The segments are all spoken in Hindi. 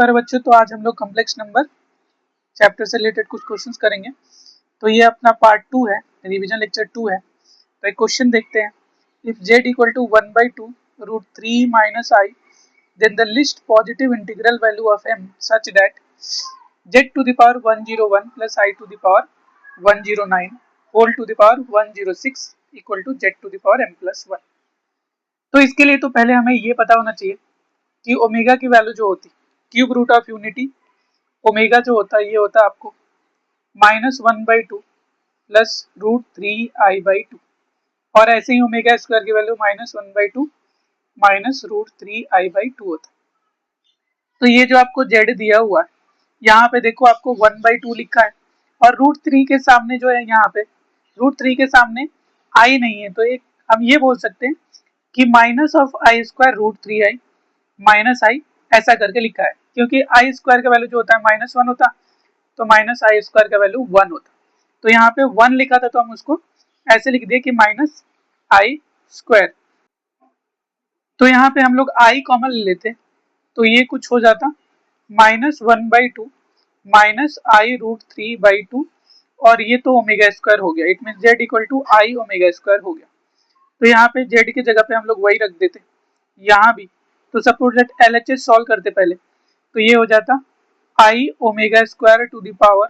नमस्कार बच्चों। तो आज हम लोग कॉम्प्लेक्स नंबर चैप्टर से रिलेटेड कुछ क्वेश्चंस करेंगे। तो ये अपना पार्ट 2 है, रिवीजन लेक्चर 2 है। तो एक क्वेश्चन देखते हैं। If z equal to 1/2 root 3 minus I then the list positive integral value of m such that z to the power 101 plus i to the power 109 whole to the power 106 equal to z to the power m plus 1। तो इसके लिए तो पहले हमें ये पता होना चाहिए कि ओमेगा की वैल्यू जो होती cube root of unity omega जो होता है ये होता है आपको -1/2 प्लस √3i/2 और ऐसे ही ओमेगा स्क्वायर की वैल्यू -1/2 माइनस √3i/2 होता है। तो ये जो आपको z दिया हुआ है यहाँ पे देखो आपको 1/2 लिखा है और √3 के सामने जो है यहाँ पे √3 के सामने i नहीं है, तो एक हम ये बोल सकते हैं कि minus of i square √3i minus i ऐसा करके लिखा है, क्योंकि आई स्क्वायर का वैल्यू जो होता है -1 होता, तो माइनस आई स्क्वायर का वैल्यू 1 होता। तो यहाँ पे 1 लिखा था तो हम उसको ऐसे लिख दिए कि माइनस आई स्क्वायर। तो यहाँ पे हम लोग आई कॉमन ले लेते तो ये कुछ हो जाता -1/2 माइनस आई √3/2 और ये तो ओमेगा स्क्वायर हो गया। It mean Z equal to I omega square हो गया। तो यहाँ पे जेड की जगह पे हम लोग वही रख देते यहाँ भी। तो सपोज दैट LHS सॉल्व करते पहले, तो ये हो जाता i omega square to the power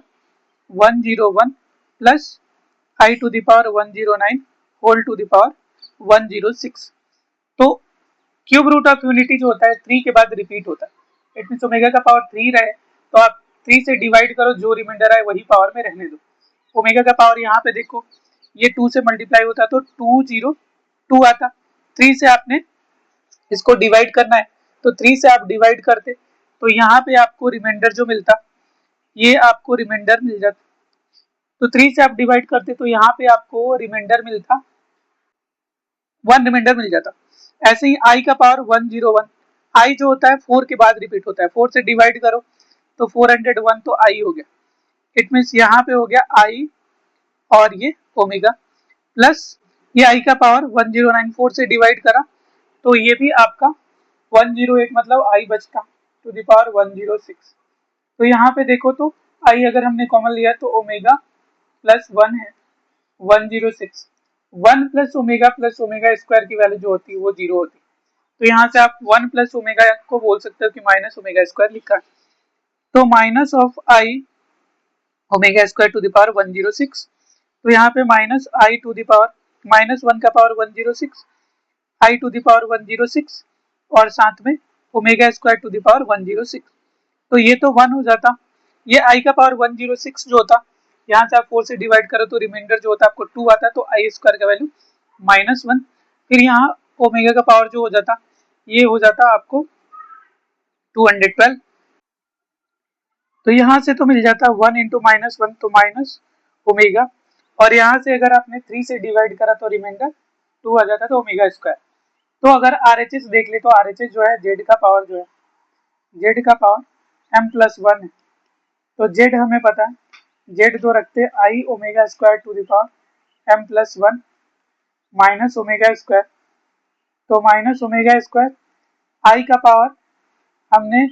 101 plus i to the power 109 whole to the power 106। तो क्यूब रूट ऑफ यूनिटी जो होता है 3 के बाद रिपीट होता है। इट मीन ओमेगा का पावर 3 रहे तो आप 3 से डिवाइड करो, जो रिमाइंडर आए वही पावर में रहने दो। ओमेगा का पावर यहाँ पे देखो ये 2 से मल्टीप्लाई होता तो 202 आता। 3 से आपने इसको डिवाइड करना है तो 3 से आप डिवाइड करते तो यहाँ पे आपको रिमाइंडर जो मिलता ये आपको रिमाइंडर मिल जाता। तो 3 से आप डिवाइड करते तो यहाँ पे आपको रिमाइंडर मिलता 1 रिमाइंडर मिल जाता। ऐसे ही आई का पावर 101, आई जो होता है 4 के बाद रिपीट होता है, 4 से डिवाइड करो तो 401 तो आई हो गया। इट मीन्स यहाँ पे हो गया आई और ये ओमेगा प्लस ये आई का पावर 109, 4 से डिवाइड करा तो ये भी आपका 108 मतलब आई बचता टू द पावर 106। तो यहाँ पे देखो तो आई अगर हमने कॉमन लिया तो ओमेगा प्लस 1 है 106। 1 प्लस ओमेगा स्क्वायर की वैल्यू जो होती है वो 0 होती है। तो यहाँ से आप 1 प्लस ओमेगा को बोल सकते हो कि माइनस ओमेगा स्क्वायर लिखा है। तो minus of I omega square to the power 106। तो यहाँ पे minus I to the power -1 का power 106 I to the power 106 और साथ में omega square to the power 106। तो ये तो 1 हो जाता। ये आई का पावर 106 जो होता यहाँ से आप 4 से डिवाइड करो तो रिमाइंडर जो होता है आपको 2 आता, तो आई स्क्वायर का वैल्यू -1। फिर यहाँ ओमेगा का पावर जो हो जाता ये हो जाता आपको 212। तो यहाँ से तो मिल जाता 1 इंटू -1 तो माइनस ओमेगा, और यहाँ से अगर आपने 3 से डिवाइड करा तो रिमाइंडर 2 आ जाता, तो ओमेगा स्क्वायर। तो अगर RHS देख ले तो RHS जो है जेड का पावर जो है जेड का पावर m+1 है। तो जेड हमें पता है, जेड तो रखते i omega square to the power m+1 minus omega square. तो माइनस ओमेगा स्क्वायर आई का पावर हमने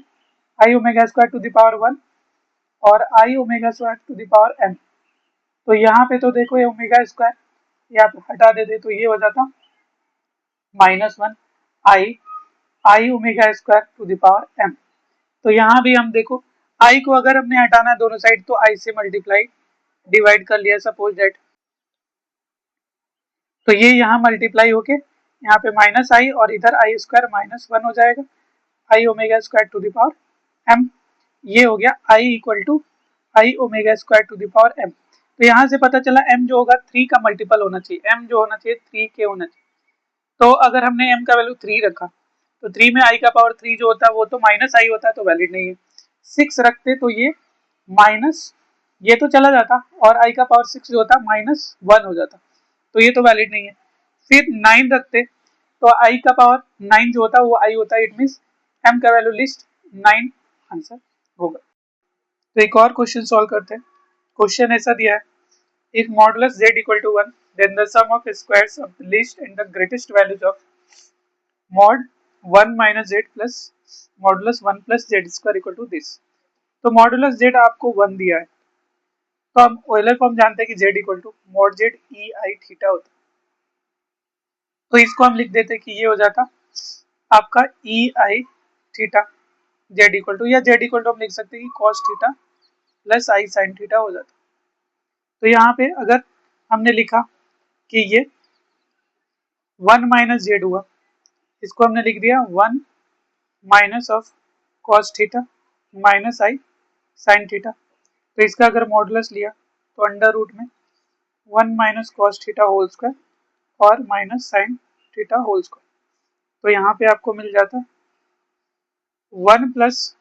i omega square to the power 1 और i omega square to the power m। तो यहाँ पे तो देखो ये ओमेगा स्क्वायर ये आप हटा देते तो ये हो जाता -1 i omega square to the power m। तो यहाँ भी हम देखो आई को अगर हमने हटाना है दोनों साइड तो आई से मल्टीप्लाई डिवाइड कर लिया सपोज दैट, तो ये यहाँ मल्टीप्लाई होके यहाँ पे माइनस आई और इधर आई स्क्वायर -1 हो जाएगा i omega square to the power m। ये हो गया i equal to I omega square to the power m। तो यहाँ से पता चला m जो होगा 3 का मल्टीपल होना चाहिए, m जो होना चाहिए 3 के होना चाहिए। तो अगर हमने m का वैल्यू 3 रखा तो 3 में i का पावर 3 जो होता है वो तो माइनस आई होता है, तो वैलिड नहीं है। 6 रखते तो ये माइनस ये तो चला जाता और i का पावर 6 जो होता -1 हो जाता, तो ये तो वैलिड नहीं है। फिर 9 रखते तो i का पावर 9 जो होता है वो i होता है। इट मीन्स m का वैल्यू लिस्ट 9 आंसर होगा। तो एक और क्वेश्चन सॉल्व करते हैं। क्वेश्चन ऐसा दिया है, if modulus z equal to 1 then the sum of squares of the least and the greatest values of mod 1 - z plus modulus 1 plus Z square equal to this. तो मॉडुलस जेड आपको 1 दिया है, तो हम ऑयलर फॉर्म जानते हैं कि Z equal to mod Z E I theta होता है। तो इसको हम लिख देते कि ये हो जाता आपका ई आई थीटा जेड इक्वल टू, या जेड इक्वल टू हम लिख सकते हैं कि कॉस थीटा प्लस आई साइन थीटा हो जाता। तो यहाँ पे अगर हमने लिखा कि ये 1 माइनस जेड हुआ, इसको हमने लिख दिया 1 minus of cos theta minus i sine theta. तो इसका अगर मॉडुलस लिया तो अंडर रूट में 1 minus cos theta whole square और minus sine theta whole square. तो यहाँ पे आपको मिल जाता 1 plus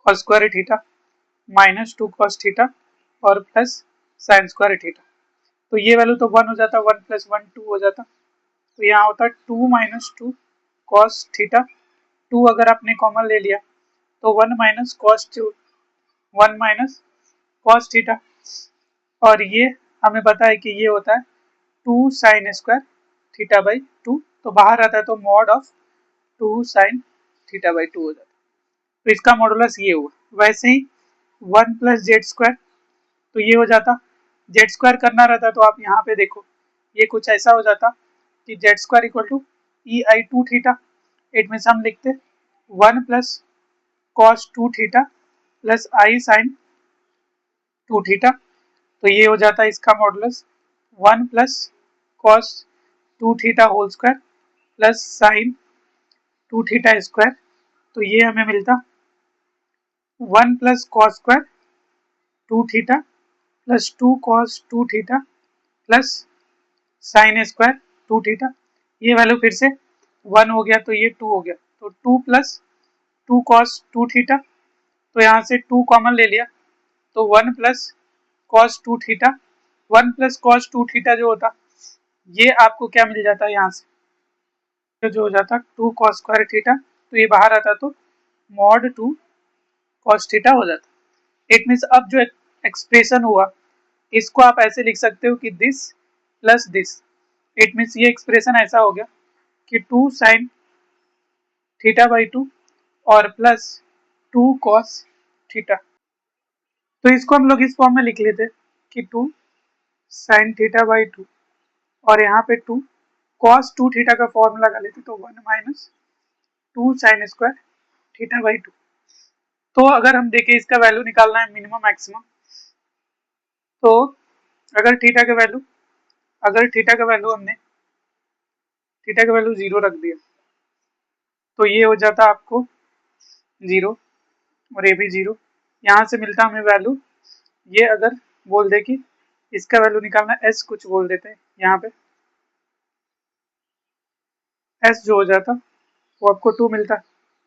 cos square theta minus 2 cos theta और प्लस साइन स्क्वायर थीटा। तो ये वैल्यू तो 1 हो जाता, 1 प्लस 1 2 हो जाता। तो यहाँ होता 2 माइनस 2 कॉस थीटा, 2 अगर आपने कॉमन ले लिया तो 1 minus cos 1 minus cos theta, और ये हमें पता है कि ये होता है 2 साइन स्क्वायर थीटा बाई 2। तो बाहर आता है तो mod of 2 sine theta by 2 हो जाता है। तो इसका मॉडुलस ये हुआ। वैसे ही 1 प्लस जेड स्क्वायर, तो ये हो जाता, जेड स्क्वायर करना रहता तो आप यहाँ पे देखो ये कुछ ऐसा हो जाता कि Z square equal to E I two theta. It means हम लिखते 1 प्लस कॉस 2 थीटा प्लस आई साइन 2 थीटा। तो ये हो जाता है इसका modulus 1 plus cos 2 theta whole square plus sine 2 theta square. तो ये हमें मिलता 1 plus cos square 2 theta plus 2 cos 2 theta plus sine square 2 theta. ये वैल्यू फिर से 1 हो गया तो ये 2 हो गया, तो 2 प्लस 2 कॉस 2 थीटा। तो यहाँ से 2 कॉमन ले लिया तो 1 plus cos 2 theta, 1 plus cos 2 theta जो होता ये आपको क्या मिल जाता है यहाँ से, जो हो जाता 2 कॉस स्क्वायर थीटा। तो ये बाहर आता तो मॉड 2 कॉस थीटा हो जाता। इट मीन्स अब जो एक्सप्रेशन हुआ इसको आप ऐसे लिख सकते हो कि this plus this. It means ये एक्सप्रेशन ऐसा हो गया कि 2 साइन थीटा बाई 2 और प्लस 2 कॉस थीटा। तो इसको हम लोग इस फॉर्म में लिख लेते कि 2 साइन थीटा बाई 2 और यहाँ पे 2 कॉस 2 थीटा का फॉर्मूला लगा लेते तो 1 minus 2 sign square theta by 2। तो अगर हम देखें इसका वैल्यू निकालना है मिनिमम मैक्सिमम, तो अगर थीटा का वैल्यू हमने थीटा का वैल्यू 0 रख दिया तो ये हो जाता आपको 0 और ये भी 0। यहाँ से मिलता हमें वैल्यू, ये अगर बोल दे कि इसका वैल्यू निकालना एस कुछ बोल देते हैं यहाँ पे, एस जो हो जाता वो आपको 2 मिलता।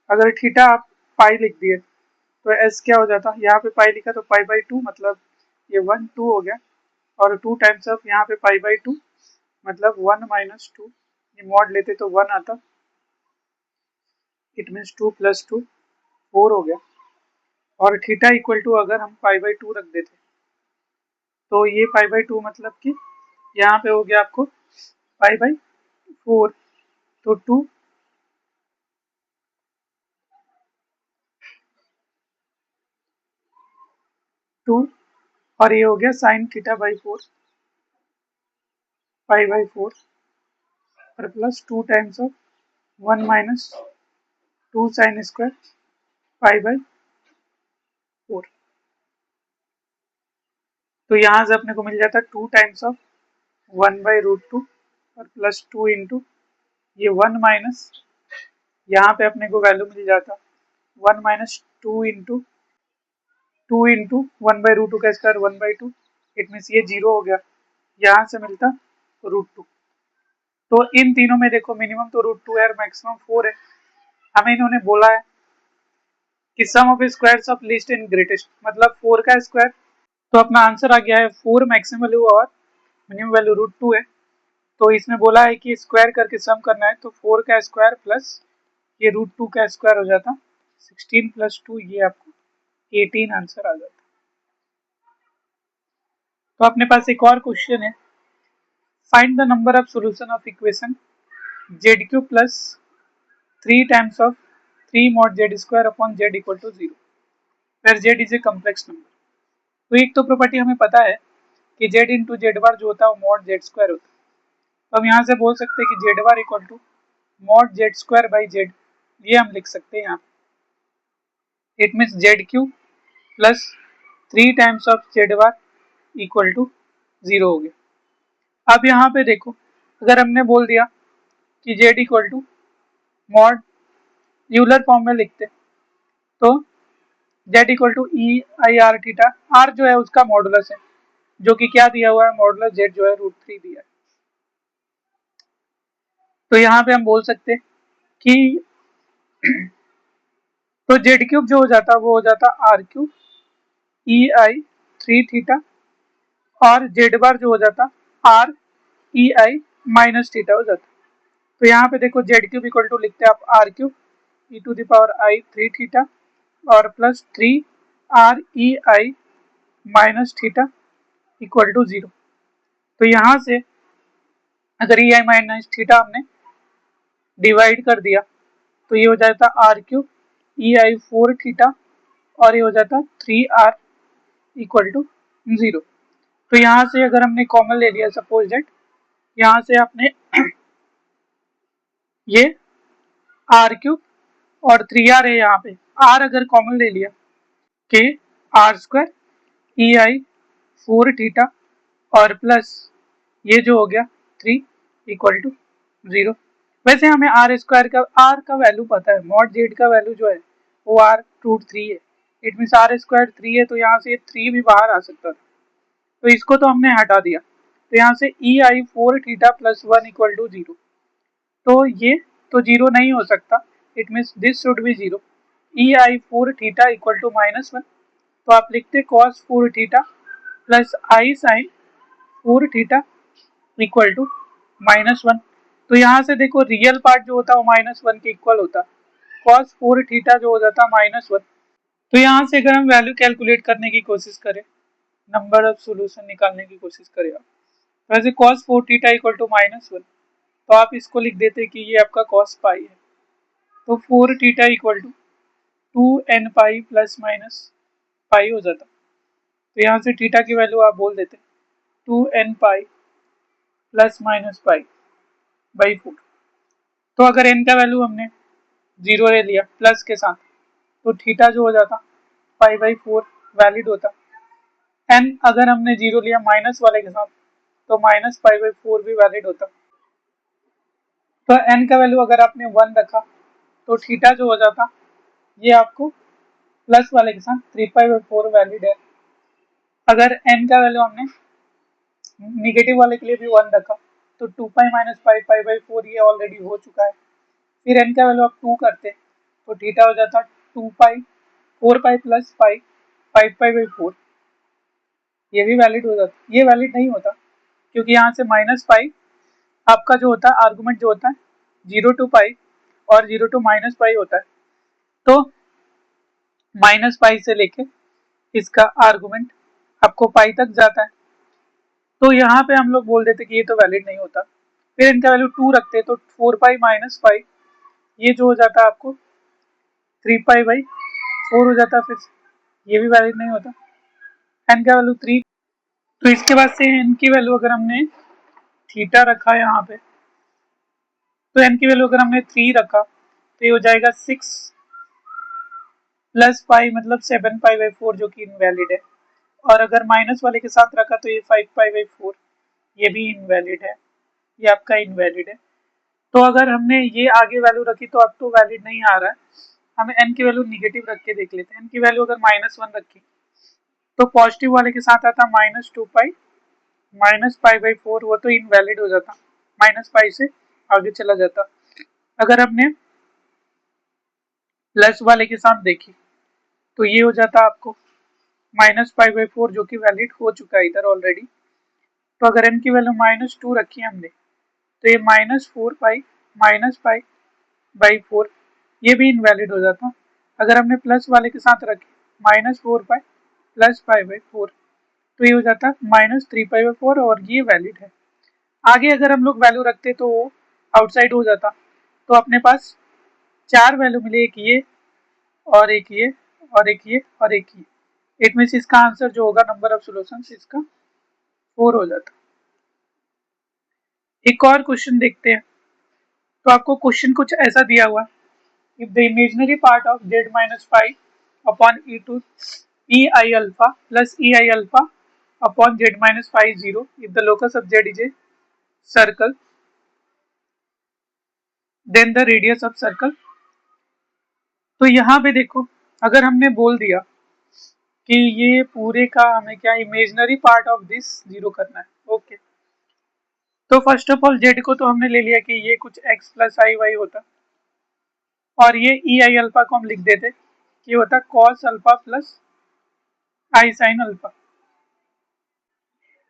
अगर थीटा आप पाई लिख दिए तो एस क्या हो जाता, यहाँ पे पाई लिखा तो पाई बाई 2, मतलब ये 1 2 हो गया, और 2 टाइम्स ऑफ यहाँ पे पाई बाई 2 मतलब 1 माइनस 2, ये मॉड लेते तो 1 आता। इट मीन्स 2 प्लस 2 4 हो गया, और थीटा इक्वल टू अगर हम पाई बाई 2 रख देते तो ये पाई बाई 2 मतलब कि यहाँ पे हो गया आपको पाई बाई 4। तो 2 और ये हो गया sine theta by 4 pi by 4 और plus 2 times of 1 minus 2 sine square pi by 4। तो यहाँ से अपने को मिल जाता 2 टाइम्स ऑफ 1 बाई रूट 2 और प्लस 2 इंटू ये 1 माइनस, यहाँ पे अपने को वैल्यू मिल जाता 1 माइनस 2 इंटू 1 बाई रूट 2 का स्क्वायर 1 बाई 2। इट मीन्स ये 0 हो गया, यहाँ से मिलता रूट 2। तो इन तीनों में देखो मिनिमम तो रूट 2 है और मैक्सिमम 4 है। हमें इन्होंने बोला है कि sum of squares of least in greatest, मतलब 4 का स्क्वायर। तो अपना आंसर आ गया है 4 मैक्सिमम वैल्यू और मिनिमम वैल्यू रूट 2 है। तो इसमें बोला है कि स्क्वायर करके सम करना है, तो 4 का स्क्वायर प्लस ये रूट 2 का स्क्वायर हो जाता 16 प्लस 2, ये आपको 18 आंसर आ जाता। तो अपने पास एक और क्वेश्चन है, find the number of solution of equation Z Q plus 3 times of 3 mod z square upon z equal to 0 where z is a complex number। तो एक तो प्रॉपर्टी हमें पता है कि z इंटू जेड बार जो होता है वो मॉड जेड स्क्वायर होता है, तो हम यहाँ से बोल सकते हैं कि Z bar equal to mod Z square by Z, ये हम लिख सकते हैं यहाँ। It means Z cube plus 3 times of Z bar equal to 0 हो गया। अब यहाँ पे देखो, अगर हमने बोल दिया कि Z equal to mod Euler form में लिखते तो Z equal to E I R theta, R जो है उसका मॉडुलस है, जो कि क्या दिया हुआ है, मॉडुलस जेड जो है √3 दिया है। तो यहाँ पे हम बोल सकते हैं कि तो जेड क्यूब जो हो जाता वो हो जाता are cube E I 3 theta, और जेड बार जो हो जाता आर ई आई माइनस थीटा हो जाता। तो यहाँ पे देखो जेड क्यूब इक्वल टू लिखते हैं आप r cube e to the power i 3 theta और plus 3 r E I minus theta equal to 0। तो यहाँ से अगर ई आई माइनस थीटा हमने डिवाइड कर दिया तो ये हो जाता are cube E I 4 theta और ये हो जाता 3 आर इक्वल टू 0। तो यहाँ से अगर हमने कॉमन ले लिया, सपोज दैट यहाँ से आपने ये आर क्यूब और 3 आर है, यहाँ पे आर अगर कॉमन ले लिया के आर स्क्वायर ई आई 4 थीटा और प्लस ये जो हो गया 3 इक्वल टू 0। वैसे हमें आर स्क्वायर का आर का वैल्यू पता है, मॉड जेड का वैल्यू जो है वो r√3 है। इट मीन आर स्क्वायर 3 है, तो यहाँ से 3 भी बाहर आ सकता था, तो इसको तो हमने हटा दिया। तो यहाँ से E I 4 theta plus 1 equal to 0, तो ये तो 0 नहीं हो सकता, it means this should be 0। E I 4 theta equal to -1, तो आप लिखते cos 4 theta plus I sine 4 theta equal to -1। तो यहाँ से देखो रियल पार्ट जो होता है वो -1 के इक्वल होता, cos 4 थीटा जो हो जाता -1। तो यहाँ से अगर हम वैल्यू कैलकुलेट करने की कोशिश करें, नंबर ऑफ सोल्यूशन निकालने की कोशिश करें आप, वैसे cos 4 थीटा इक्वल टू -1, तो आप इसको लिख देते कि ये आपका cos पाई है, तो 4 theta equal to 2n pi plus minus pi हो जाता। तो यहाँ से थीटा की वैल्यू आप बोल देते 2n pi plus minus pi by 4। तो अगर n का वैल्यू हमने 0 ले लिया प्लस के साथ, तो थीटा जो हो जाता पाई बाई 4 वैलिड होता। n अगर हमने 0 लिया माइनस वाले के साथ, तो माइनस पाई बाई 4 भी वैलिड होता। तो n का वैल्यू अगर आपने 1 रखा तो थीटा जो हो जाता ये आपको प्लस वाले के साथ 3 पाई बाई 4 वैलिड है। अगर n का वैल्यू हमने निगेटिव वाले के लिए भी 1 रखा तो 2 pi minus pi pi by 4 ये ऑलरेडी हो चुका है। फिर n का वैल्यू आप 2 करते तो थीटा हो जाता 2 पाई 4 pi plus pi 5 pi by 4, ये भी वैलिड हो जाता। ये वैलिड नहीं होता क्योंकि यहाँ से माइनस पाई आपका जो होता है आर्गुमेंट जो होता है 0 टू पाई और 0 टू माइनस पाई होता है, तो माइनस पाई से लेके इसका आर्गुमेंट आपको पाई तक जाता है, तो यहाँ पे हम लोग बोल देते कि ये तो वैलिड नहीं होता। फिर इनका वैल्यू 2 रखते तो 4 पाई माइनस पाई ये जो हो जाता है आपको 3 पाई बाई 4 हो जाता, फिर ये भी वैलिड नहीं होता। n का वैल्यू 3, तो इसके बाद से n की वैल्यू अगर हमने थीटा रखा यहाँ पे, तो n की वैल्यू अगर हमने 3 रखा तो ये हो जाएगा 6 प्लस पाई मतलब 7 पाई बाई 4 जो कि इनवैलिड है, और अगर माइनस वाले के साथ रखा तो ये 5 पाई बाई 4 ये भी इनवैलिड है, ये आपका इनवैलिड है। तो अगर हमने ये आगे वैल्यू रखी तो अब तो वैलिड नहीं आ रहा है, हमें n की वैल्यू निगेटिव रख के देख लेते हैं। n की वैल्यू अगर -1 रखी तो पॉजिटिव वाले के साथ आता -2 पाई माइनस पाई बाई 4, वो तो इनवैलिड हो जाता, माइनस पाई से आगे चला जाता। अगर हमने प्लस वाले के साथ देखी तो ये हो जाता आपको माइनस पाई बाई 4 जो कि वैलिड हो चुका है इधर ऑलरेडी। तो अगर n की वैल्यू -2 रखी हमने तो ये -4 पाई माइनस पाई बाई 4 ये भी इनवैलिड हो जाता। अगर हमने प्लस वाले के साथ रखे -4 पाई प्लस पाई बाई 4 तो ये हो जाता -3 पाई बाई 4 और ये वैलिड है। आगे अगर हम लोग वैल्यू रखते तो वो आउटसाइड हो जाता, तो अपने पास 4 वैल्यू मिले, एक ये और एक ये और एक ये और एक ये। इट मीन्स इसका आंसर जो होगा नंबर ऑफ सॉल्यूशंस इसका 4 हो जाता। एक और क्वेश्चन देखते हैं। तो आपको क्वेश्चन कुछ ऐसा दिया हुआ, if the imaginary part of z minus 5 upon E to E I alpha plus E I alpha upon z minus 5 0, if the locus of z is a circle then the radius of circle. तो यहाँ पे देखो, अगर हमने बोल दिया कि ये पूरे का हमें क्या imaginary part of this zero करना है, ओके। तो फर्स्ट ऑफ ऑल जेड को तो हमने ले लिया कि ये कुछ एक्स प्लस आई वाई होता, और ये ई आई अल्फा को हम लिख देते कि होता कॉस अल्फा प्लस आई साइन अल्फा।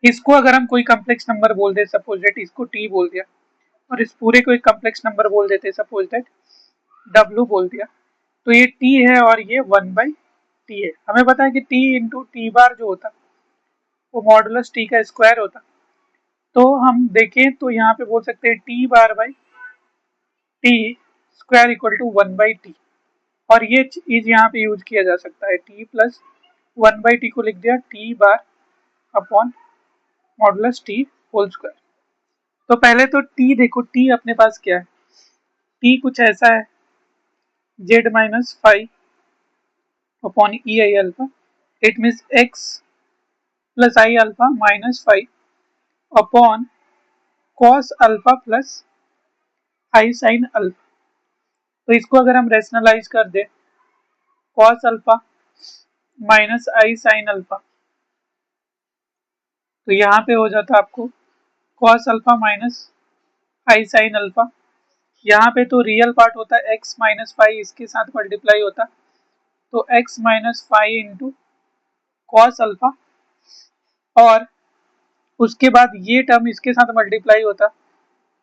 इसको अगर हम कोई कॉम्प्लेक्स नंबर बोल दे, सपोज दैट इसको टी बोल दिया, और इस पूरे को एक कॉम्प्लेक्स नंबर बोल देते, सपोज दैट डब्ल्यू बोल दिया, तो ये टी है और ये 1/t है। हमें पता है कि टी इंटू टी बार जो होता वो मॉडुलस टी का स्क्वायर होता। तो हम देखें तो यहाँ पे बोल सकते हैं T bar by T square equal to 1/t, और ये चीज यहाँ पे यूज किया जा सकता है, टी प्लस 1/t को लिख दिया T bar upon modulus T whole square. तो पहले तो टी देखो, टी अपने पास क्या है, टी कुछ ऐसा है z minus 5 upon E I alpha, it means x plus I alpha minus 5 upon cos alpha plus I sign alpha. तो इसको अगर हम रेशनलाइज कर दे, cos alpha minus i sign alpha, तो यहाँ पे हो जाता आपको cos alpha minus i sine alpha. यहाँ पे तो रियल पार्ट होता है x माइनस 5, इसके साथ मल्टीप्लाई होता, तो x minus 5 into cos alpha, और उसके बाद ये टर्म इसके साथ मल्टीप्लाई होता,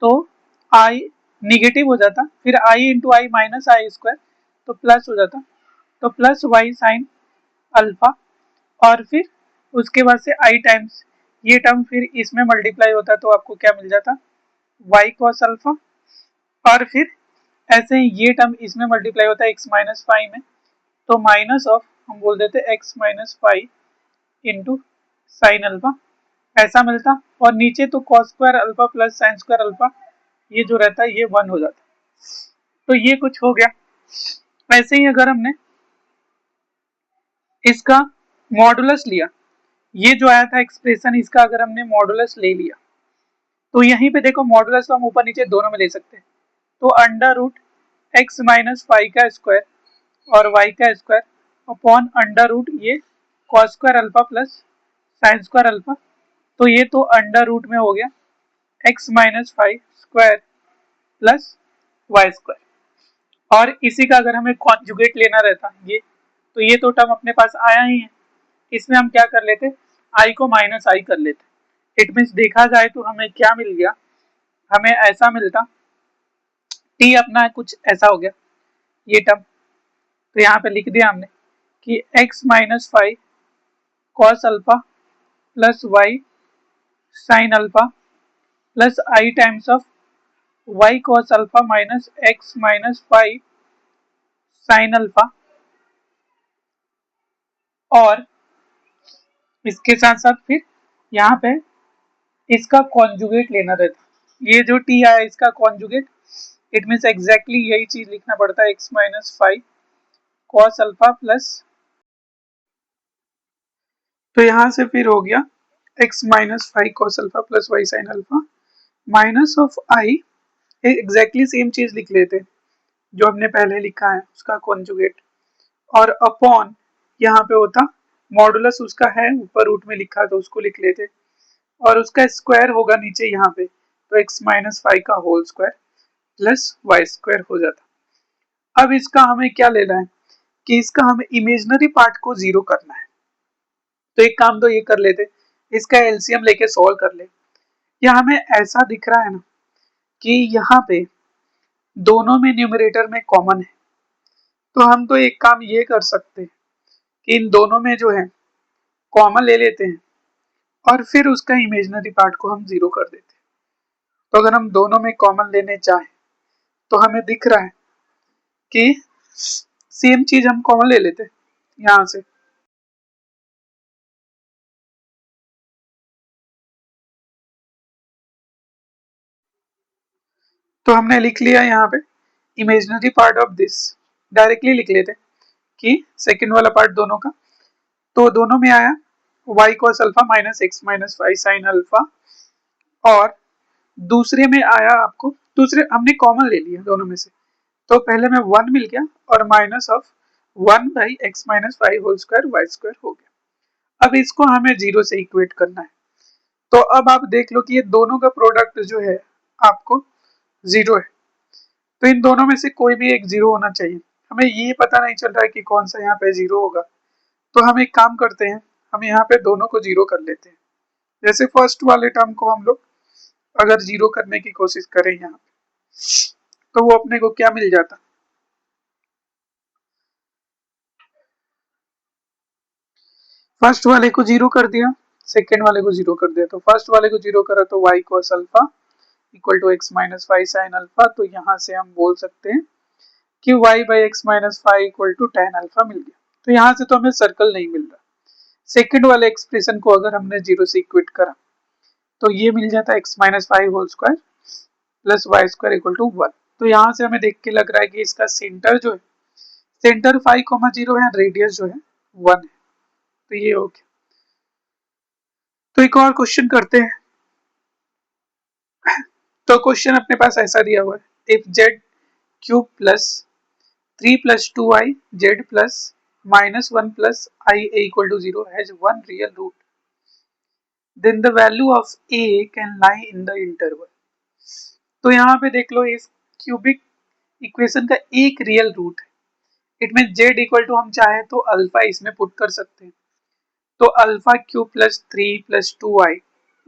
तो i निगेटिव हो जाता, फिर i into I minus I square, तो प्लस हो जाता, तो प्लस वाई साइन अल्फा, और फिर उसके बाद से i टाइम्स ये टर्म फिर इसमें मल्टीप्लाई होता, तो आपको क्या मिल जाता y कॉस अल्फा, और फिर ऐसे ही ये टर्म इसमें मल्टीप्लाई होता है x माइनस 5 में, तो माइनस ऑफ हम बोल देते x minus 5 into sine alpha, ऐसा मिलता। और नीचे तो cos square alpha plus sine square alpha, ये जो रहता है ये 1 हो जाता। तो ये कुछ हो गया। ऐसे ही अगर हमने इसका मॉडुलस लिया, ये जो आया था एक्सप्रेशन, इसका अगर हमने मॉडुलस ले लिया, तो यहीं पे देखो मॉडुलस तो हम ऊपर नीचे दोनों में ले सकते हैं, तो अंडर रूट एक्स माइनस 5 का स्क्वायर और y का स्क्वायर अपॉन अंडर रूट ये cos square alpha plus sine square alpha, तो ये तो अंडर रूट में हो गया x minus 5 square plus Y square. और इसी का अगर हमें कॉन्जुगेट लेना रहता ये, तो ये तो टर्म अपने पास आया ही है, इसमें हम क्या कर लेते, i को माइनस आई कर लेते। इट मीन्स देखा जाए तो हमें क्या मिल गया, हमें ऐसा मिलता t अपना कुछ ऐसा हो गया ये टर्म, तो यहाँ पे लिख दिया हमने कि x minus 5 cos alpha plus y sine alpha plus i times of y cos alpha minus x minus 5 sine alpha, और इसके साथ साथ फिर यहाँ पे इसका कॉन्जुगेट लेना रहता, ये जो t आया इसका कॉन्जुगेट, इट मीन्स एग्जैक्टली यही चीज लिखना पड़ता है x minus 5 cos alpha plus, तो यहाँ से फिर हो गया x minus 5 cos alpha plus y sine alpha minus of i, exactly same चीज लिख लेते जो हमने पहले लिखा है उसका कॉन्जुगेट, और अपॉन यहाँ पे होता मॉडुलस उसका है ऊपर रूट में लिखा तो उसको लिख लेते, और उसका स्क्वायर होगा नीचे यहाँ पे, तो x माइनस 5 का whole square plus Y square हो जाता। अब इसका हमें क्या लेना है कि इसका हमें इमेजिनरी पार्ट को जीरो करना है, तो एक काम तो ये कर लेते, इसका एलसीएम लेके सॉल्व कर ले। या हमें ऐसा दिख रहा है ना कि यहाँ पे दोनों में न्यूमरेटर में कॉमन है, तो हम तो एक काम ये कर सकते हैं कि इन दोनों में जो है कॉमन ले लेते हैं, और फिर उसका इमेजिनरी पार्ट को हम जीरो कर देते हैं। तो अगर हम दोनों में कॉमन लेने चाहें तो हमें दिख रहा है कि सेम चीज हम कॉमन ले लेते यहां से। तो हमने लिख लिया यहाँ पे imaginary part of this, directly लिख लेते कि सेकेंड वाला पार्ट दोनों का, तो दोनों में आया y cos alpha minus x minus y sine alpha, और दूसरे में आया आपको, दूसरे हमने कॉमन ले लिया दोनों में से, तो पहले में 1 मिल गया और minus of 1 by x minus y whole square y square हो गया। अब इसको हमें जीरो से इक्वेट करना है। तो अब आप देख लो कि ये दोनों का प्रोडक्ट जो है आपको जीरो है, तो इन दोनों में से कोई भी एक जीरो होना चाहिए। हमें ये पता नहीं चल रहा है कि कौन सा यहाँ पे जीरो होगा, तो हम एक काम करते हैं, हम यहाँ पे दोनों को जीरो कर लेते हैं। जैसे फर्स्ट वाले टर्म को हम लोग अगर जीरो करने की कोशिश करें यहाँ पे, तो वो अपने को क्या मिल जाता, फर्स्ट वाले को जीरो कर दिया, सेकेंड वाले को जीरो कर दिया, तो फर्स्ट वाले को जीरो करा तो y cos alpha equal to x minus y sine alpha, तो यहाँ से हम बोल सकते हैं कि y by x minus five equal to tan alpha मिल गया। तो यहाँ से तो हमें सर्कल नहीं मिल रहा। सेकेंड वाले एक्सप्रेशन को अगर हमने जीरो से इक्वेट करा तो ये मिल जाता है x minus five whole square plus Y square equal to one. तो यहाँ से हमें देख के लग रहा है कि इसका सेंटर जो है, सेंटर 5,0 है, रेडियस जो है 1 है। तो ये हो गया। तो एक और क्वेश्चन करते हैं। तो क्वेश्चन अपने पास ऐसा दिया हुआ है, if z cube plus 3 plus 2i z plus minus 1 plus i a equal to 0 has one real root, then the value of a can lie in the interval. तो यहाँ पे देख लो, इस क्यूबिक इक्वेशन का एक रियल रूट है, it mean Z equal to हम चाहे तो अल्फा इसमें पुट कर सकते हैं। तो alpha cube plus 3 plus 2i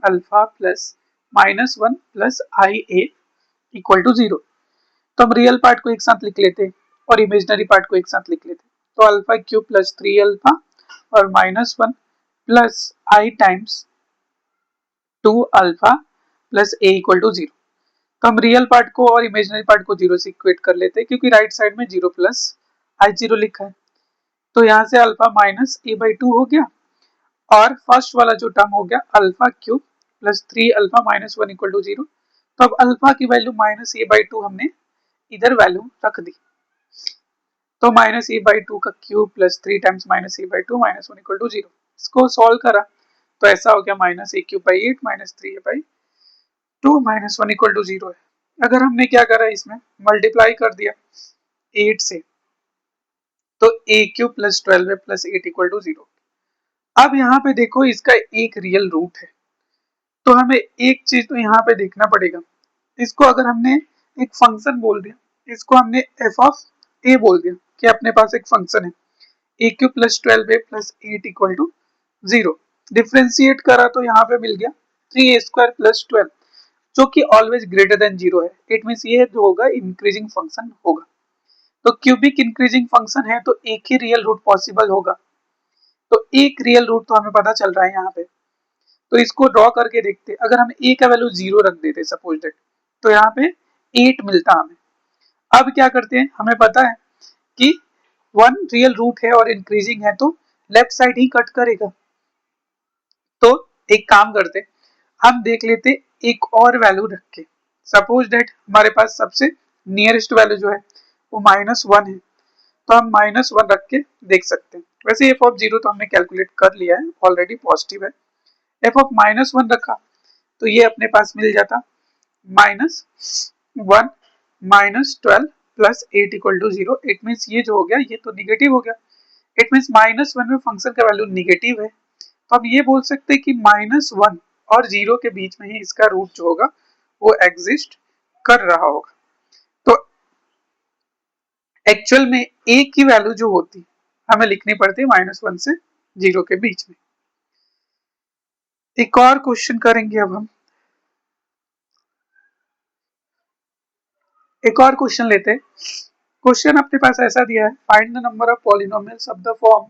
alpha plus minus 1 plus i a equal to 0। तो हम रियल पार्ट को एक साथ लिख लेते हैं और इमेजिनरी पार्ट को एक साथ लिख लेते हैं। तो अल्फा क्यूब प्लस 3 अल्फा और minus 1 plus i times 2 alpha plus a equal to 0। तो हम रियल पार्ट को और इमेजिनरी पार्ट को जीरो से इक्वेट कर लेते हैं, क्योंकि राइट साइड में जीरो प्लस आई जीरो लिखा है। तो यहाँ से alpha minus a by two हो गया, और फर्स्ट वाला जो टर्म हो गया alpha cube plus 3 alpha minus 1 equal to 0। तो अब अल्फा की value minus a by two हमने इधर वैल्यू रख दी, तो माइनस ए बाई टू का cube plus 3 times minus a by two minus 1 equal to 0। इसको सॉल्व करा तो ऐसा हो गया minus a cube by 8 minus 3 a by 2 minus 1 equal to 0 है। अगर हमने क्या करा, इसमें मल्टीप्लाई कर दिया 8 से, तो a cube plus 12 plus 8 equal to 0। अब यहाँ पे देखो, इसका एक रियल रूट है, तो हमें एक चीज तो यहाँ पे देखना पड़ेगा। इसको अगर हमने एक फंक्शन बोल दिया, इसको हमने एफ ऑफ ए बोल दिया कि अपने पास एक फंक्शन है a cube plus 12 plus 8 equal to 0। Differentiate करा तो यहाँ पे मिल गया 3a स्क्वायर प्लस 12, जो कि ऑलवेज ग्रेटर देन 0 है। इट मीन्स ये जो होगा इंक्रीजिंग फंक्शन होगा। तो क्यूबिक इंक्रीजिंग फंक्शन है तो एक ही रियल रूट पॉसिबल होगा, तो एक रियल रूट तो हमें पता चल रहा है यहाँ पे। तो इसको ड्रॉ करके देखते, अगर हम ए का वैल्यू 0 रख देते सपोज दैट, तो यहाँ पे 8 मिलता हमें। अब क्या करते हैं, हमें पता है कि 1 रियल रूट है और इंक्रीजिंग है, तो लेफ्ट साइड ही कट करेगा। तो एक काम करते, हम देख लेते एक और वैल्यू रख के, सपोज दैट हमारे पास सबसे नियरेस्ट वैल्यू जो है वो माइनस 1 है, तो हम माइनस 1 रख के देख सकते हैं। वैसे एफ ऑफ 0 तो हमने कैलकुलेट कर लिया है, ऑलरेडी पॉजिटिव है। एफ ऑफ माइनस 1 रखा तो ये अपने पास मिल जाता minus 1 minus 12 plus 8 equal to 0। It means ये जो हो गया ये तो निगेटिव हो गया। इट मीन्स माइनस 1 में फंक्शन का वैल्यू निगेटिव है, तो हम ये बोल सकते हैं कि माइनस 1 और 0 के बीच में ही इसका रूट जो होगा वो एग्जिस्ट कर रहा होगा। तो एक्चुअल में ए की वैल्यू जो होती हमें लिखनी पड़ती है माइनस 1 से 0 के बीच में। एक और क्वेश्चन करेंगे अब हम, एक और क्वेश्चन लेते हैं। क्वेश्चन अपने पास ऐसा दिया है, find the number of polynomials of the form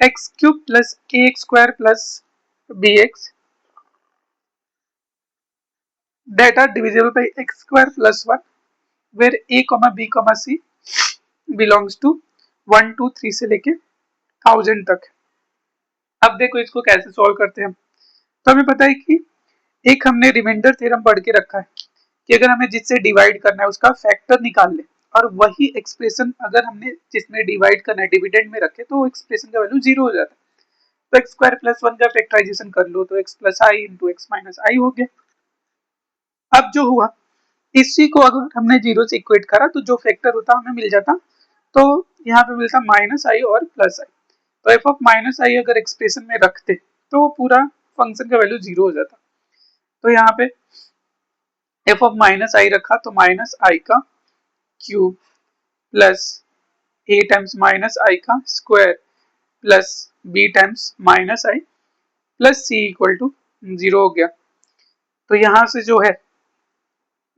x cube plus a x square plus b x that are divisible by x square plus 1 where a comma b comma c belongs to 1 2 3 से लेके 1000 तक। अब देखो इसको कैसे सॉल्व करते हैं हम। तो हमें पता है कि एक हमने रिमाइंडर थ्योरम पढ़ के रखा है कि अगर हमें जिससे डिवाइड करना है उसका फैक्टर निकाल ले, और वही एक्सप्रेशन अगर हमने जिसमें डिवाइड करना है डिविडेंड में रखे तो एक्सप्रेशन का वैल्यू 0 हो जाता है। तो एक्स स्क्वायर प्लस 1 का फैक्टराइजेशन कर लो तो एक्स प्लस आई इंटू एक्स माइनस आई हो गया। अब जो हुआ इसी को अगर हमने 0 से इक्वेट करा तो जो फैक्टर होता हमें मिल जाता, तो यहाँ पे मिलता माइनस आई और प्लस आई। तो एफ ऑफ माइनस आई अगर एक्सप्रेशन में रखते तो पूरा फंक्शन का वैल्यू 0 हो जाता। तो यहाँ पे एफ ऑफ माइनस आई रखा तो माइनस आई का cube plus a times minus i का square plus b times minus i plus c equal to 0 हो गया। तो यहां से जो है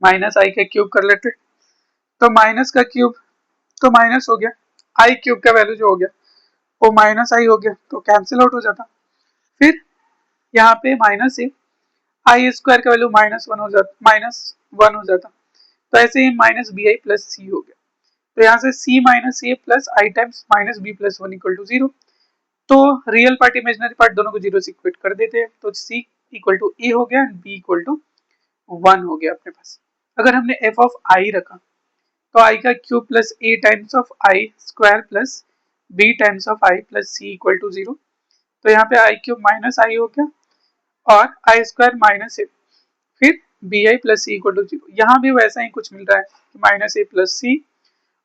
माइनस आई का क्यूब कर लेते, तो माइनस का क्यूब तो माइनस हो गया, आई क्यूब का वैल्यू जो हो गया वो माइनस आई हो गया तो कैंसिल आउट हो जाता। फिर यहाँ पे माइनस से आई स्क्वायर का वैल्यू -1 हो जाता। तो ऐसे ही minus b i plus c हो गया। तो यहाँ से c minus a plus i times minus b plus 1 equal to 0। तो रियल पार्ट इमेजिनरी पार्ट दोनों को 0 से इक्वेट कर देते हैं, तो सी इक्वल टू ए हो गया एंड बी इक्वल टू 1 हो गया अपने पास। अगर हमने एफ ऑफ आई रखा तो आई का cube plus a times of i square plus b times of i plus c equal to 0। तो यहाँ पे आई क्यूब माइनस आई हो गया और आई स्क्वायर माइनस ए, फिर b i plus c equal to 0। यहाँ भी वैसा ही कुछ मिल रहा है कि माइनस ए प्लस सी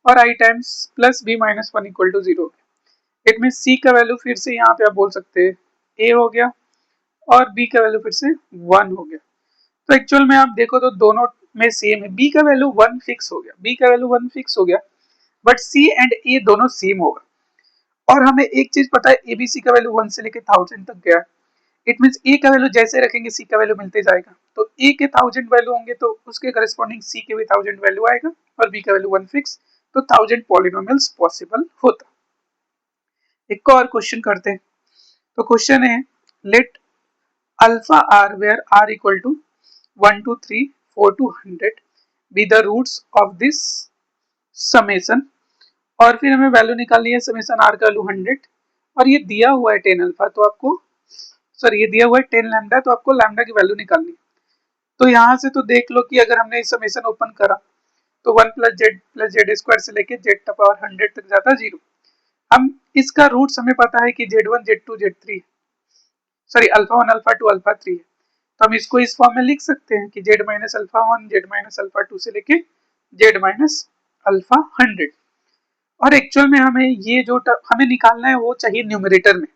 और i times plus b minus 1 equal to 0। It mean c का वैल्यू फिर से यहाँ पे आप बोल सकते हैं ए हो गया और बी का वैल्यू फिर से 1 हो गया। तो एक्चुअल में आप देखो तो दोनों में सेम है, बी का वैल्यू 1 फिक्स हो गया, बी का वैल्यू 1 फिक्स हो गया, बट सी एंड ए दोनों सेम होगा। और हमें एक चीज पता है एबीसी का वैल्यू 1 से लेके 1000 तक गया। इट मींस ए का वैल्यू जैसे रखेंगे सी का वैल्यू मिलते जाएगा, तो ए के 1000 वैल्यू होंगे तो उसके करस्पॉन्डिंग सी के भी 1000 वैल्यू आएगा और बी का वैल्यू 1 फिक्स, तो 1000 पॉलिनोमियल्स पॉसिबल होता। एक और क्वेश्चन करते हैं। तो क्वेश्चन है let alpha r where r equal to 1 2 3 4 to 100 be the roots of this summation, और फिर हमें वैल्यू निकालनी है समेशन आर का वैल्यू 100 और ये दिया हुआ है 10 अल्फा, तो आपको सॉरी ये दिया हुआ है 10 लैम्डा, तो आपको लैम्डा की वैल्यू निकालनी है। तो यहाँ से तो देख लो कि अगर हमने समेशन ओपन करा तो 1 प्लस जेड स्क्वायर से लेके जेड का पावर 100 तक जाता 0। हम इसका रूट्स हमें पता है कि Z1 Z2 Z3 sorry alpha 1 alpha 2 alpha 3 है, तो हम इसको इस फॉर्म में लिख सकते हैं कि Z minus alpha 1 Z minus alpha 2 से लेके Z माइनस अल्फा 100। और एक्चुअल में हमें ये जो हमें निकालना है वो चाहिए न्यूमरेटर में।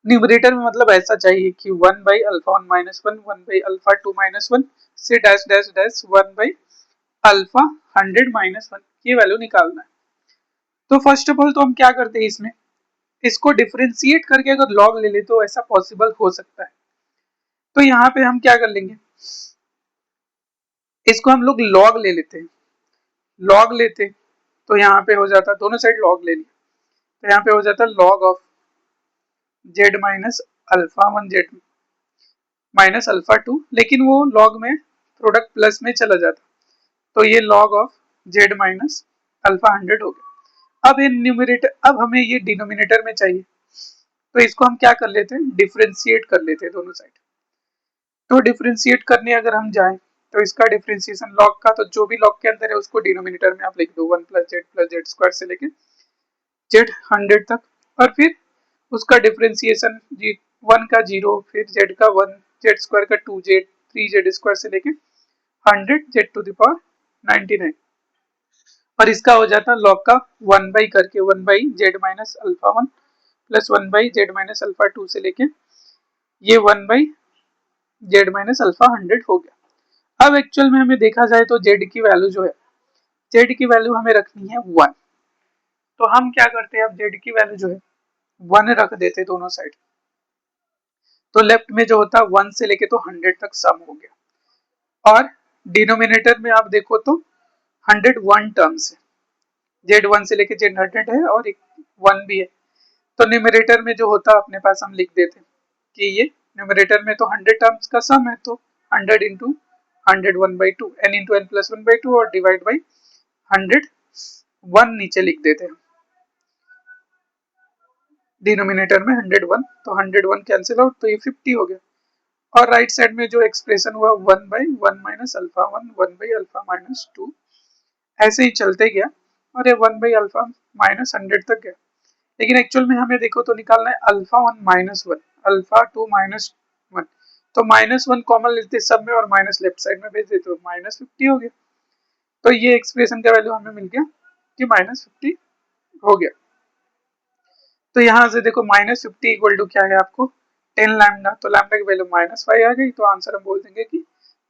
न्यूमरेटर में मतलब ऐसा चाहिए कि 1 by alpha 1 minus 1 1 by alpha 2 minus 1 से dash dash dash 1 by alpha 100 minus 1 ये वैल्यू निकालना है। तो फर्स्ट ऑफ ऑल तो हम क्या करते हैं इसमें इसको डिफरेंशिएट करके अगर लॉग ले ले तो ऐसा पॉसिबल हो सकता है। तो यहाँ पे हम क्या कर लेंगे, इसको हम लोग लॉग ले लेते हैं, लॉग लेते तो यहाँ पे हो जाता दोनों साइड लॉग ले लिया, तो यहाँ पे हो जाता log of Z minus alpha 1 Z minus alpha 2, लेकिन वो लॉग में प्रोडक्ट प्लस में चला जाता, तो ये log of Z minus alpha 100 हो गया। अब ये न्यूमरेटर, अब हमें ये डिनोमिनेटर में चाहिए, तो इसको हम क्या कर लेते हैं डिफरेंशिएट कर लेते हैं दोनों साइड। तो डिफरेंशिएट करने अगर हम जाएं तो इसका डिफरेंशिएशन लॉग का, तो जो भी लॉग के अंदर है उसको डिनोमिनेटर में आप लिख दो 1 प्लस जेड स्क्वायर से लेके जेड 100 तक, और फिर उसका डिफरेंशिएशन जी 1 का 0 फिर जेड का 1 जेड स्क्वायर का 2 जेड 3 जेड स्क्वायर से लेके 100 जेड टू द पावर 99, और इसका हो जाता लॉग का 1 बाई करके 1 by Z minus alpha 1 plus 1 by Z minus alpha 2 से लेके ये 1 बाई जेड माइनस अल्फा 100 हो गया। अब एक्चुअल में हमें देखा जाए तो जेड की वैल्यू जो है, जेड की वैल्यू हमें रखनी है 1, तो हम क्या करते हैं अब जेड की वैल्यू जो है 1 रख देते दोनों साइड, तो लेफ्ट में जो होता 1 से लेके तो 100 तक सम हो गया, और डिनोमिनेटर में आप देखो तो 101 टर्म्स है, जेड 1 से लेके जेड 100 है और एक 1 भी है, तो न्यूमरेटर में जो होता अपने पास हम लिख देते कि ये न्यूमरेटर में तो 100 टर्म्स का सम है, तो 100 into 100 1 by 2 n into n plus 1 by 2 और डिवाइड बाई 100 1 नीचे लिख देते हैं, डिनोमिनेटर में 101, तो 101 कैंसिल आउट, तो ये 50 हो गया। और राइट साइड में जो एक्सप्रेशन हुआ 1/1 माइनस अल्फा 1, 1/अल्फा माइनस 2, ऐसे ही चलते गया और ये 1/अल्फा माइनस 100 तक गया। लेकिन एक्चुअल में हमें देखो तो निकालना है अल्फा 1 माइनस 1, अल्फा 2 माइनस 1, तो माइनस 1 कॉमन लेते सब में और माइनस लेफ्ट साइड में भेज देते, तो माइनस 50 हो गया। तो ये एक्सप्रेशन का वैल्यू हमें मिल गया कि माइनस 50 हो गया। तो यहाँ से देखो माइनस 50 इक्वल टू क्या है आपको 10 लैम्डा, तो लैम्डा की वैल्यू -5 आ गई, तो आंसर हम बोल देंगे कि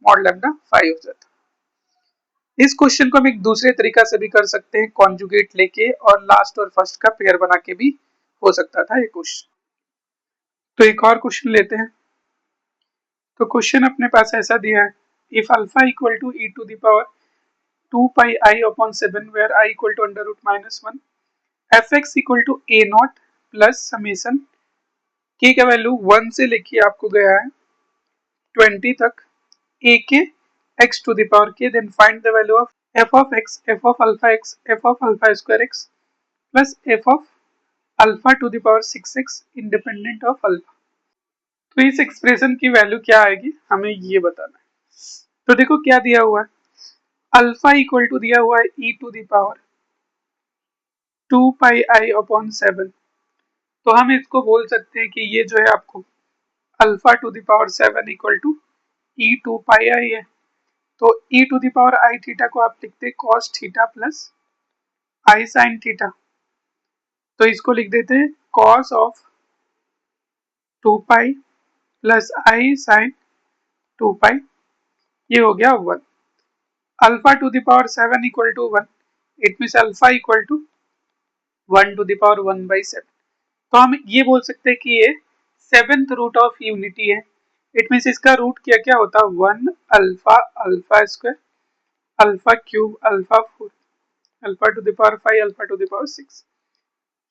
मॉड लैम्डा 5 हो जाता है। इस क्वेश्चन को हम एक दूसरे तरीका से भी कर सकते हैं, कॉन्जुगेट लेके और लास्ट और फर्स्ट का पेयर बना के भी हो सकता था ये क्वेश्चन। तो एक और क्वेश्चन लेते हैं। तो क्वेश्चन अपने पास ऐसा दिया है, if alpha equal to e to the power 2 pi i upon 7 where i equal to under root -1, fx equal to a nought plus summation k का वैल्यू 1 से लेके आपको गया है 20 तक, a के x to the power k, then find the value of f of x, f of alpha x, f of alpha square x plus f of alpha to the power 6x independent of alpha. तो इस एक्सप्रेशन की वैल्यू क्या आएगी हमें ये बताना है। तो देखो क्या दिया हुआ है, अल्फा इक्वल टू दिया हुआ है e to the power 2 pi i upon 7, तो हम इसको बोल सकते हैं कि ये जो है आपको alpha to the power 7 equal to e 2 pi i है। तो e to the power i theta को आप लिखते हैं कॉस थीटा प्लस आई साइन थीटा, तो इसको लिख देते हैं cos of 2 pi plus I sine 2 pi, ये हो गया 1। Alpha to the power 7 equal to 1, it means alpha equal to 1 to the power 1/7, तो हम ये बोल सकते हैं कि ये 7th रूट ऑफ यूनिटी है। इट मीन्स इसका रूट क्या क्या होता है 1 alpha, alpha square, alpha cube, alpha 4, alpha to the power 5, alpha to the power 6,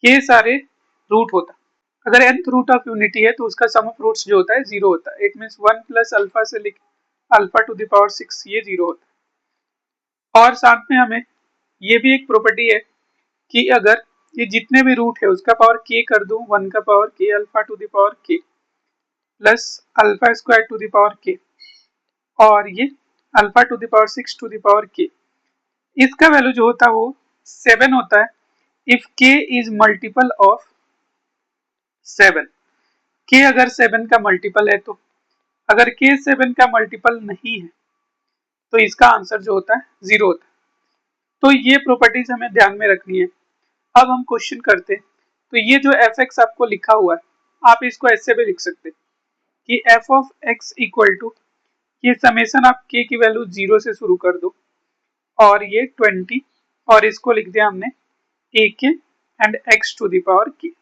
ये सारे रूट होता है। अगर nth रूट ऑफ यूनिटी है तो उसका सम ऑफ रूट्स जो होता है 0 होता है। इट मीन्स 1 प्लस अल्फा से लिख अल्फा टू द पावर 6, ये 0 होता है। और साथ में हमें ये भी एक प्रॉपर्टी है कि अगर ये जितने भी रूट है उसका पावर k कर दूं, 1 का power k alpha to the power k plus alpha square to the power k, और ये alpha to the power 6 to the power k, इसका वैल्यू जो होता है वो 7 होता है if k is multiple of 7। k अगर 7 का मल्टीपल है, तो अगर k 7 का मल्टीपल नहीं है तो इसका आंसर जो होता है 0 होता है। तो ये प्रॉपर्टीज हमें ध्यान में रखनी है। अब हम क्वेश्चन करते हैं, तो ये जो fx आपको लिखा हुआ है आप इसको ऐसे भी लिख सकते हैं कि f of x equal to, ये समेशन आप k की वैल्यू 0 से शुरू कर दो और ये 20, और इसको लिख दिया हमने a के and x to the power k।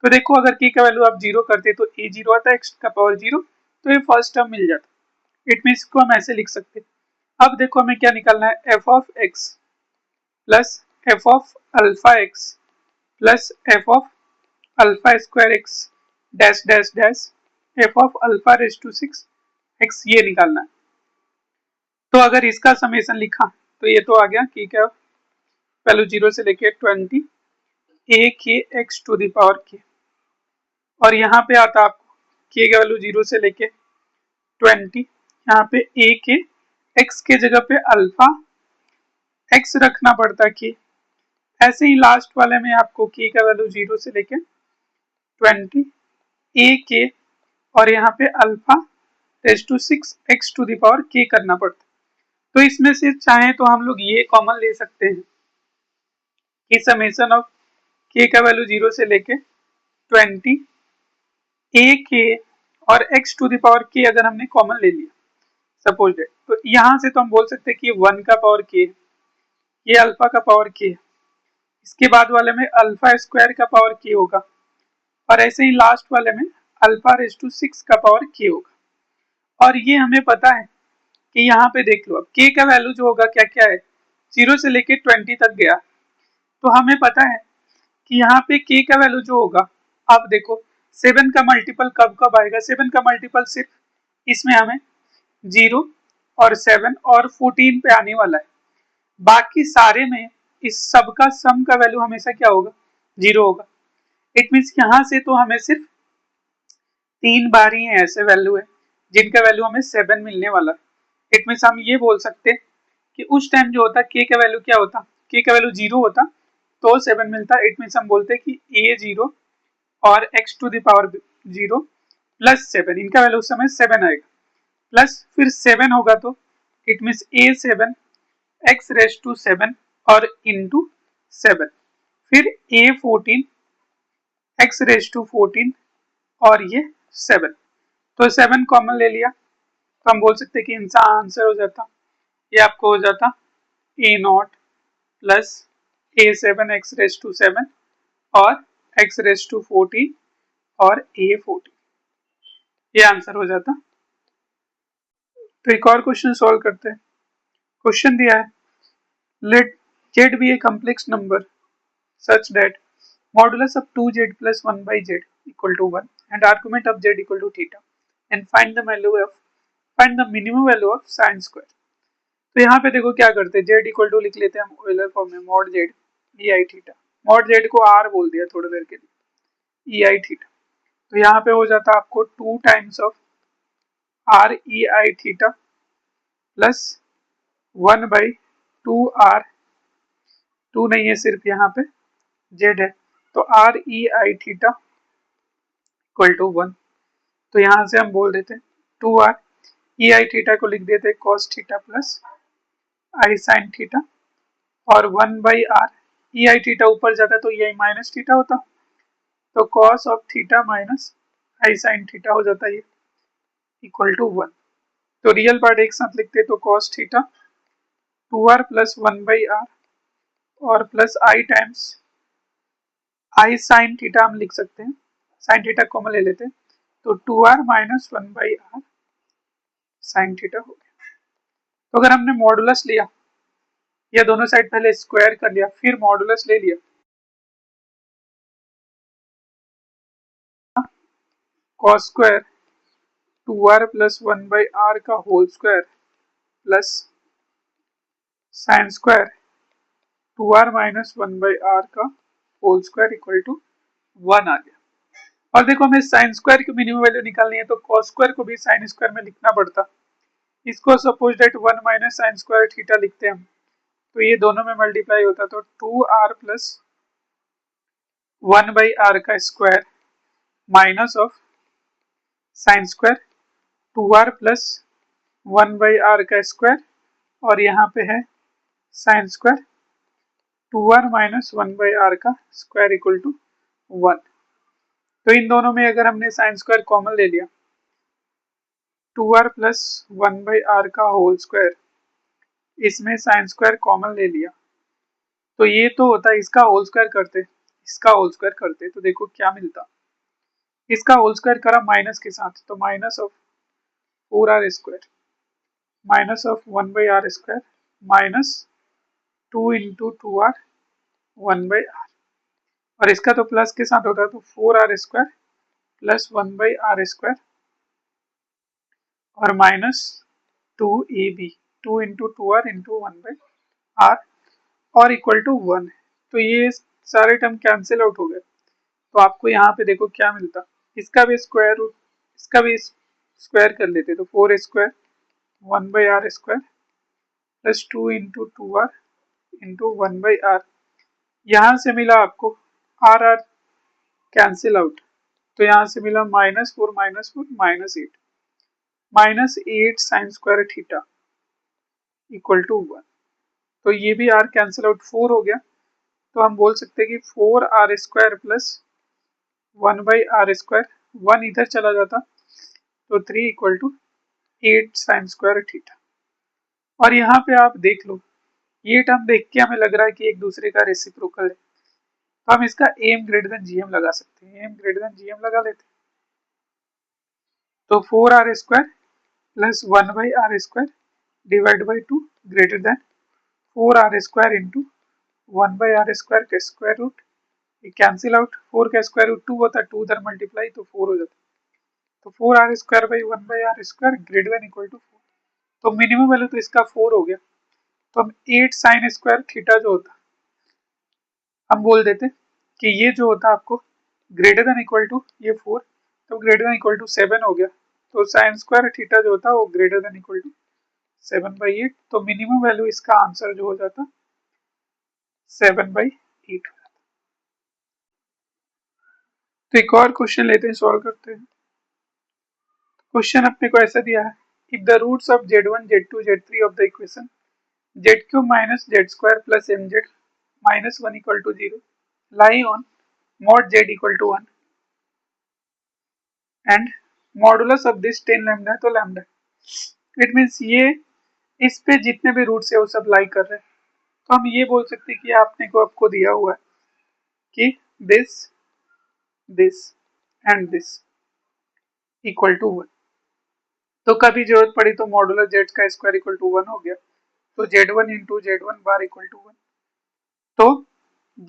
तो देखो अगर k का वैल्यू आप 0 करते तो a 0 आता है, x का पावर 0, तो ये फर्स्ट टर्म मिल जाता। इट मीन्स को हम ऐसे लिख सकते हैं। अब देखो हमें क्या निकालना है, f of x plus f of alpha x plus f of alpha square x dash dash dash f of alpha raise to 6 x, ये निकालना है। तो अगर इसका समेशन लिखा तो ये तो आ गया कि क्या वैल्यू 0 से लेके 20 a के x to the power k, और यहाँ पे आता आपको k का वैल्यू 0 से लेके 20, यहाँ पे a के x के जगह पे अल्फा x रखना पड़ता k, ऐसे ही लास्ट वाले में आपको k का वैल्यू 0 से लेके 20 a के, और यहाँ पे alpha raise to 6 x to the power k करना पड़ता। तो इसमें से चाहे तो हम लोग ये कॉमन ले सकते हैं कि समेशन ऑफ k का वैल्यू 0 से लेके 20 a के और x to the power k अगर हमने कॉमन ले लिया सपोज डेट, तो यहाँ से तो हम बोल सकते हैं कि 1 का पावर k, ये अल्फा का पावर k है, इसके बाद वाले में अल्फा स्क्वायर का पावर k होगा, और ऐसे ही लास्ट वाले में अल्फा रेज टू 6 का पावर k होगा। और ये हमें पता है कि यहाँ पे देख लो अब k का वैल्यू जो होगा क्या क्या है 0 से लेके 20 तक गया, तो हमें पता है कि यहाँ पे k का वैल्यू जो होगा, आप देखो 7 का मल्टीपल कब कब आएगा, 7 का मल्टीपल सिर्फ इसमें हमें 0 और 7 और 14 पे आने वाला है, बाकी सारे में इस सब का सम का वैल्यू हमेशा क्या होगा, 0 होगा। इट मीन्स यहाँ से तो हमें सिर्फ 3 बार ही ऐसे वैल्यू है जिनका वैल्यू हमें 7 मिलने वाला है। इट मीन्स हम ये बोल सकते हैं कि उस टाइम जो होता k का वैल्यू क्या होता, k का वैल्यू 0 होता तो 7 मिलता। इट मीन्स हम बोलते हैं कि a0 और x to the power 0 plus 7, इनका वैल्यू उस समय 7 आएगा, प्लस फिर 7 होगा तो it means a7 x raise to 7 और इंटू 7, फिर a14 x रेस टू 14 और ये 7, तो 7 कॉमन ले लिया तो हम बोल सकते हैं कि इनका आंसर हो जाता, ये आपको हो जाता a0 plus a7 x raise to 7 और x रेस टू 14 और a14, ये आंसर हो जाता। तो एक और क्वेश्चन सॉल्व करते हैं। क्वेश्चन दिया है late z be a complex number such that modulus of 2z plus 1 by z equal to 1 and argument of z equal to theta and find the minimum value of sin square। तो यहाँ पे देखो क्या करते हैं, z इक्वल टू लिख लेते हैं हम ऑयलर फॉर्म में, मॉड z ई आई थीटा, मॉड z को r बोल दिया थोड़ी देर के लिए, ई आई थीटा। तो यहाँ पे हो जाता आपको 2 times of r e I theta plus 1 by 2r, 2 नहीं है सिर्फ यहाँ पे z है, तो r e I theta equal to 1। तो यहाँ से हम बोल देते 2r ई आई थीटा को लिख देते cos थीटा प्लस आई साइन थीटा और 1 by r, E I theta ऊपर जाता तो ये माइनस थीटा होता, तो cos of theta minus i sine theta हो जाता ये इक्वल टू 1। तो रियल पार्ट एक साथ लिखते तो cos theta 2r plus 1 by r और plus i times i sine theta हम लिख सकते हैं, साइन थीटा कॉमन ले लेते हैं तो 2r minus 1 by r sine theta हो गया। तो अगर हमने मॉडुलस लिया, या दोनों साइड पहले स्क्वायर कर लिया फिर मॉडुलस ले लिया, cos square 2r plus 1 by r का whole square plus sine square 2r minus 1 by r का होल स्क्वायर इक्वल टू 1 आ गया। और देखो हमें साइन स्क्वायर की मिनिमम वैल्यू निकालनी है तो cos स्क्वायर को भी साइन स्क्वायर में लिखना पड़ता, इसको suppose that 1 minus sign square theta लिखते हैं हम, तो ये दोनों में मल्टीप्लाई होता तो 2r प्लस 1 बाई आर का square minus of sine square 2r plus 1 by r का स्क्वायर और यहाँ पे है sine square 2r minus 1 by r का स्क्वायर इक्वल टू 1। तो इन दोनों में अगर हमने साइन स्क्वायर कॉमन ले लिया 2r प्लस 1 बाई आर का होल स्क्वायर, इसमें साइन स्क्वायर कॉमन ले लिया तो ये तो होता है, इसका होल स्क्वायर करते, इसका होल स्क्वायर करते तो देखो क्या मिलता, इसका होल स्क्वायर करा माइनस के साथ तो minus of 4r square minus of 1 by are square minus 2 into 2r 1 by r, और इसका तो प्लस के साथ होता तो 4r square plus 1 by are square और minus 2ab 2 into 2r into 1 by r और इक्वल टू 1। तो ये सारे टर्म कैंसिल आउट हो गए, तो आपको यहाँ पे देखो क्या मिलता, इसका भी स्क्वायर रूट, इसका भी स्क्वायर कर लेते तो 4 square 1 by are square plus 2 into 2r into 1 by r, यहाँ से मिला आपको आर आर कैंसिल आउट, तो यहाँ से मिला -4 -4 -8 -8 sine square theta equal to 1। तो ये भी आर कैंसिल आउट 4 हो गया, तो हम बोल सकते हैं कि 4r square plus 1 by are square, 1 इधर चला जाता तो 3 equal to 8 sine square theta. और यहाँ पे आप देख लो, ये टर्म देख के हमें लग रहा है कि एक दूसरे का रेसिप्रोकल है, तो हम इसका एम ग्रेटर देन जीएम लगा सकते हैं, एम ग्रेटर देन जीएम लगा लेते हैं। तो 4r square plus 1 by are square divide by 2 greater than 4r square into 1 by are square का स्क्वायर रूट, ये कैंसिल आउट, 4 का स्क्वायर रूट 2 होता है, 2 उधर मल्टीप्लाई तो 4 हो जाता है, तो 4r square by 1 by are square greater than equal to 4। तो मिनिमम वैल्यू तो इसका 4 हो गया, तो हम 8 साइन स्क्वायर थीटा जो होता हम बोल देते कि ये जो होता आपको ग्रेटर देन इक्वल टू ये 4, तो ग्रेटर देन इक्वल टू 7 हो गया, तो साइन स्क्वायर थीटा जो होता वो ग्रेटर देन इक्वल टू 7/8, तो मिनिमम वैल्यू इसका आंसर जो हो जाता 7/8। तो एक और क्वेश्चन लेते हैं, सॉल्व करते हैं। क्वेश्चन अपने को ऐसा दिया है, if the roots of z1 z2 z3 of the equation z3 minus z square plus mz minus 1 equal to 0 lie on mod z equal to 1 and modulus of this 10 lambda, तो लैम्डा इट मीन्स ये इस पे जितने भी रूट्स है वो सब लाई कर रहे हैं, तो हम ये बोल सकते हैं कि आपने को आपको दिया हुआ है कि this this and this equal to 1, तो कभी जरूरत पड़ी तो मॉडुलस जेड का स्क्वायर इक्वल टू 1 हो गया, तो z1 into z1 bar equal to 1, तो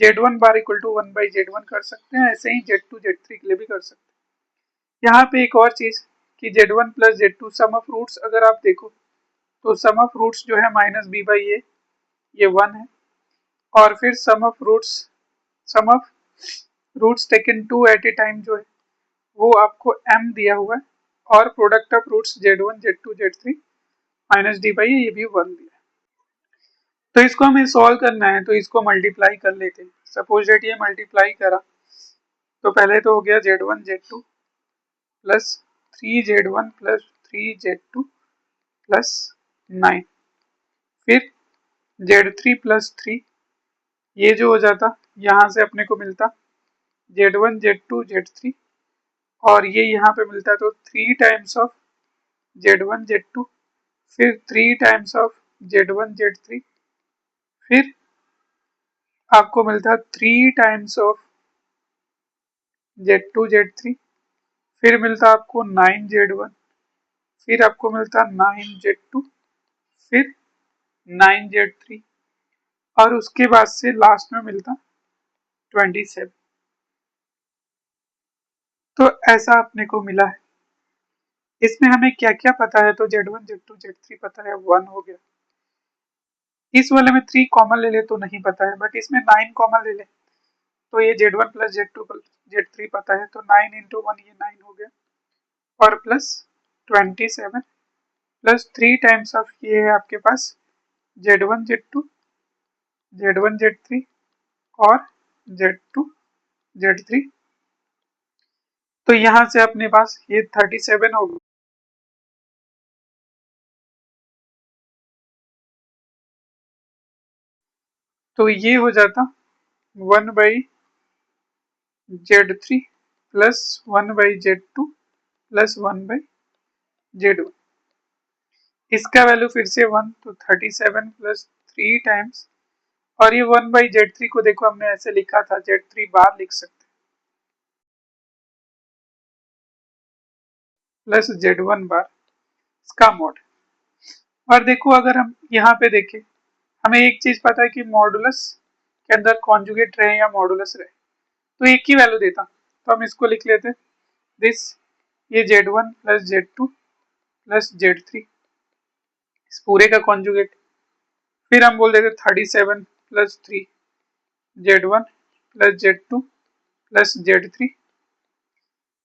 z1 bar equal to 1/z1 कर सकते हैं, ऐसे ही z2 z3 के लिए भी कर सकते हैं। यहाँ पे एक और चीज कि z1 plus z2 some of roots अगर आप देखो तो सम ऑफ रूट्स जो है माइनस b/a ये 1 है, और फिर sum of roots taken two at a time जो है वो आपको m दिया हुआ है, और product of roots z1 z2 z3 minus d/a ये भी 1 दिया है। तो इसको हमें सॉल्व करना है, तो इसको मल्टीप्लाई कर लेते हैं। सपोज डेट ये मल्टीप्लाई करा तो पहले तो हो गया z1 z2 plus 3z1 plus 3z2 plus 9, फिर z3 प्लस 3, ये जो हो जाता यहाँ से अपने को मिलता z1 z2 z3, और ये यहाँ पे मिलता तो 3 टाइम्स ऑफ z1 z2, फिर 3 टाइम्स ऑफ z1 z3, फिर आपको मिलता 3 टाइम्स ऑफ z2 z3, फिर मिलता आपको 9z1, फिर आपको मिलता 9z2, फिर 9z3, और उसके बाद से लास्ट में मिलता 27। तो ऐसा अपने को मिला है। इसमें हमें क्या क्या पता है, तो z1 z2 z3 पता है, 1 हो गया। इस वाले में 3 कॉमन ले ले तो नहीं पता है, बट इसमें 9 कॉमन ले ले तो ये z1 plus z2 plus z3 पता है, तो 9 इंटू 1 ये 9 हो गया, और प्लस 27 प्लस 3 टाइम्स ऑफ ये है आपके पास z1 z2 z1 z3 और z2 z3, तो यहाँ से अपने पास ये 37 हो गया। तो ये हो जाता 1/z3 plus 1/z2 plus 1/z1, इसका वैल्यू फिर से 1, तो 37 प्लस 3 टाइम्स, और ये 1/z3 को देखो हमने ऐसे लिखा था, z3 बार लिख सकते प्लस z1 बार, इसका मॉड। और देखो अगर हम यहाँ पे देखें, हमें एक चीज पता है कि मॉडुलस के अंदर कॉन्जुगेट रहे या मॉडुलस रहे तो एक ही वैल्यू देता, तो हम इसको लिख लेते दिस, ये z1 plus z2 plus z3 इस पूरे का कॉन्जुगेट, फिर हम बोल देते 37 plus 3 z1 plus z2 plus z3,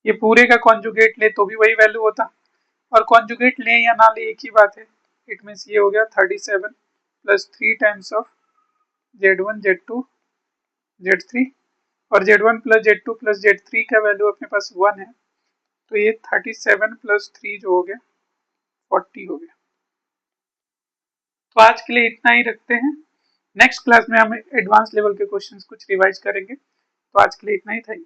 ये पूरे का कॉन्जुगेट ले तो भी वही वैल्यू होता, और कॉन्जुगेट ले या ना ले एक ही बात है। इट मीन्स ये हो गया 37 plus 3 times of z1 z2 z3, और z1 plus z2 plus z3 का वैल्यू अपने पास 1 है, तो ये 37 प्लस 3 जो हो गया 40 हो गया। तो आज के लिए इतना ही रखते हैं, नेक्स्ट क्लास में हम एडवांस लेवल के क्वेश्चंस कुछ रिवाइज करेंगे। तो आज के लिए इतना ही, थैंक यू।